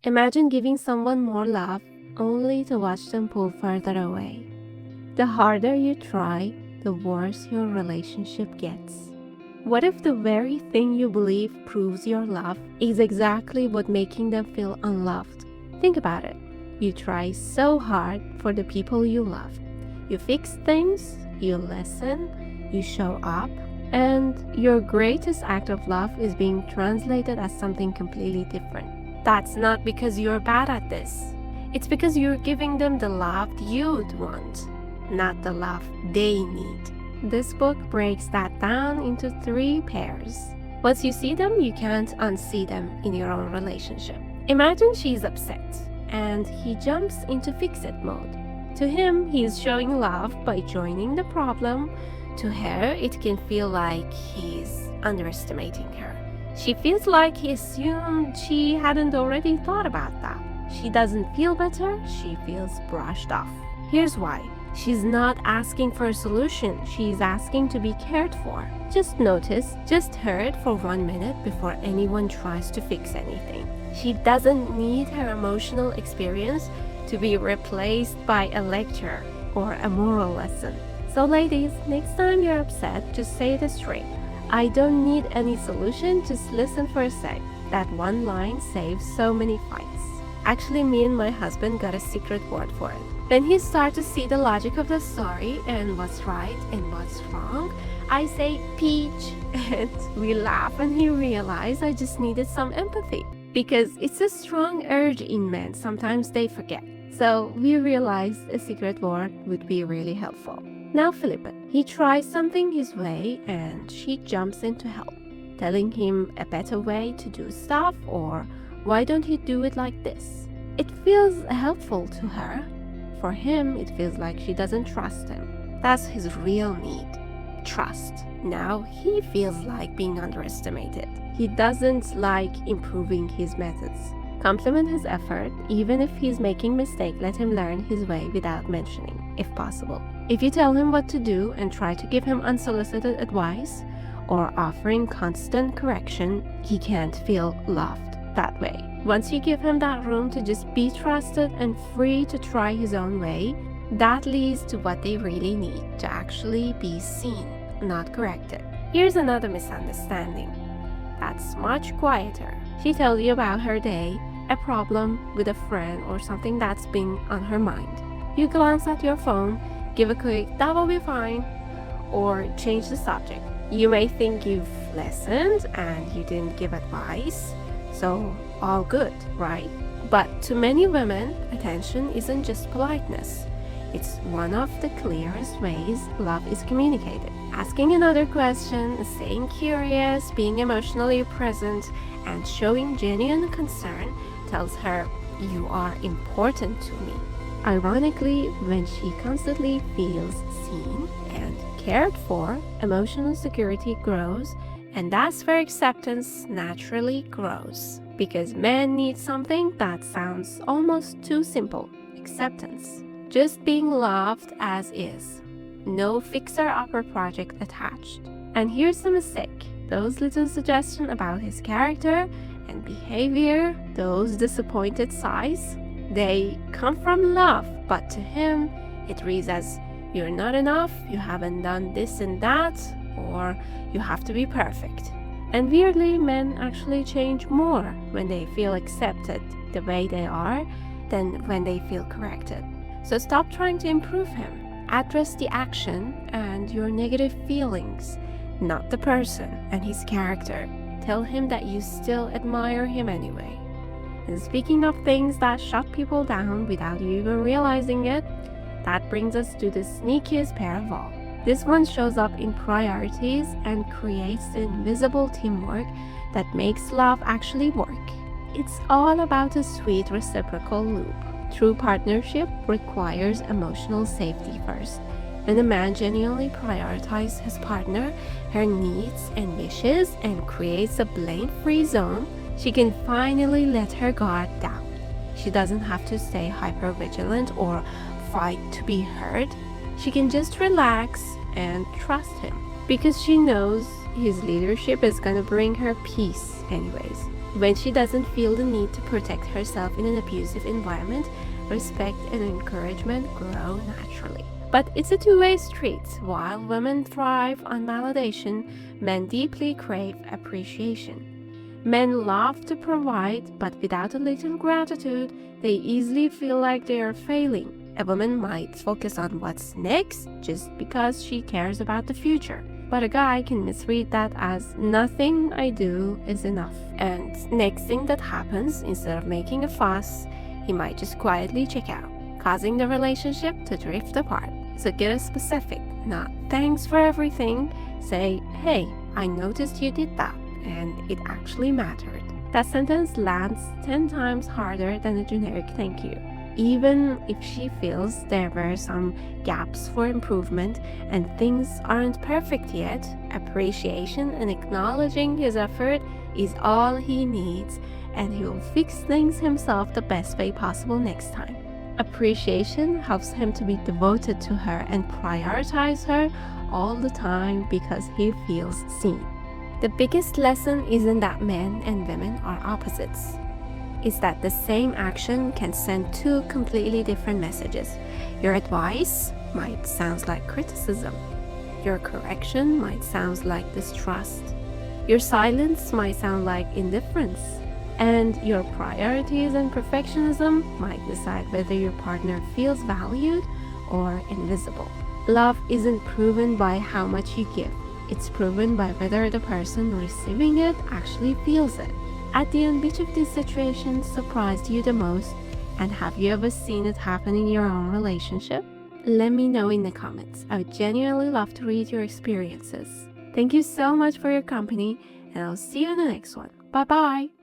Imagine giving someone more love only to watch them pull further away. The harder you try, the worse your relationship gets. What if the very thing you believe proves your love is exactly what making them feel unloved? Think about it. You try so hard for the people you love. You fix things, you listen, you show up, and your greatest act of love is being translated as something completely different. That's not because you're bad at this. It's because you're giving them the love you'd want, not the love they need. This book breaks that down into 3 pairs. Once you see them, you can't unsee them in your own relationship. Imagine she's upset, and he jumps into fix-it mode. To him, he's showing love by joining the problem. To her, it can feel like he's underestimating her. She feels like he assumed she hadn't already thought about that. She doesn't feel better, she feels brushed off. Here's why. She's not asking for a solution, she's asking to be cared for. Just notice, just heard for 1 minute before anyone tries to fix anything. She doesn't need her emotional experience to be replaced by a lecture or a moral lesson. So ladies, next time you're upset, just say it straight. I don't need any solution, just listen for a sec. That one line saves so many fights. Actually, me and my husband got a secret word for it. When he starts to see the logic of the story and what's right and what's wrong, I say peach and we laugh and he realized I just needed some empathy. Because it's a strong urge in men, sometimes they forget. So we realized a secret word would be really helpful. Now Philip, he tries something his way and she jumps in to help, telling him a better way to do stuff or why don't you do it like this? It feels helpful to her. For him, it feels like she doesn't trust him. That's his real need, trust. Now he feels like being underestimated. He doesn't like improving his methods. Compliment his effort, even if he's making mistakes, let him learn his way without mentioning, if possible. If you tell him what to do and try to give him unsolicited advice or offering constant correction, he can't feel loved that way. Once you give him that room to just be trusted and free to try his own way, that leads to what they really need, to actually be seen, not corrected. Here's another misunderstanding that's much quieter. She tells you about her day, a problem with a friend, or something that's been on her mind. You glance at your phone, give a quick, that will be fine, or change the subject. You may think you've listened and you didn't give advice, so all good, right? But to many women, attention isn't just politeness. It's one of the clearest ways love is communicated. Asking another question, staying curious, being emotionally present, and showing genuine concern tells her, you are important to me. Ironically, when she constantly feels seen and cared for, emotional security grows, and that's where acceptance naturally grows. Because men need something that sounds almost too simple, acceptance. Just being loved as is. No fixer-upper project attached. And here's the mistake. Those little suggestions about his character and behavior, those disappointed sighs, they come from love, but to him, it reads as, you're not enough, you haven't done this and that, or you have to be perfect. And weirdly, men actually change more when they feel accepted the way they are than when they feel corrected. So stop trying to improve him. Address the action and your negative feelings, not the person and his character. Tell him that you still admire him anyway. And speaking of things that shut people down without you even realizing it, that brings us to the sneakiest pair of all. This one shows up in priorities and creates the invisible teamwork that makes love actually work. It's all about a sweet reciprocal loop. True partnership requires emotional safety first. When a man genuinely prioritizes his partner, her needs and wishes, and creates a blame-free zone, she can finally let her guard down. She doesn't have to stay hyper-vigilant or fight to be heard. She can just relax and trust him because she knows his leadership is gonna bring her peace anyways. When she doesn't feel the need to protect herself in an abusive environment, respect and encouragement grow naturally. But it's a two-way street. While women thrive on validation, men deeply crave appreciation. Men love to provide, but without a little gratitude, they easily feel like they are failing. A woman might focus on what's next just because she cares about the future. But a guy can misread that as nothing I do is enough. And next thing that happens, instead of making a fuss, he might just quietly check out, causing the relationship to drift apart. So get specific, not thanks for everything. Say, hey, I noticed you did that, and it actually mattered. That sentence lands 10 times harder than a generic thank you. Even if she feels there were some gaps for improvement and things aren't perfect yet, appreciation and acknowledging his effort is all he needs, and he will fix things himself the best way possible next time. Appreciation helps him to be devoted to her and prioritize her all the time because he feels seen. The biggest lesson isn't that men and women are opposites. It's that the same action can send two completely different messages. Your advice might sound like criticism. Your correction might sound like distrust. Your silence might sound like indifference. And your priorities and perfectionism might decide whether your partner feels valued or invisible. Love isn't proven by how much you give. It's proven by whether the person receiving it actually feels it. At the end, which of these situations surprised you the most? And have you ever seen it happen in your own relationship? Let me know in the comments. I would genuinely love to read your experiences. Thank you so much for your company, and I'll see you in the next one. Bye bye!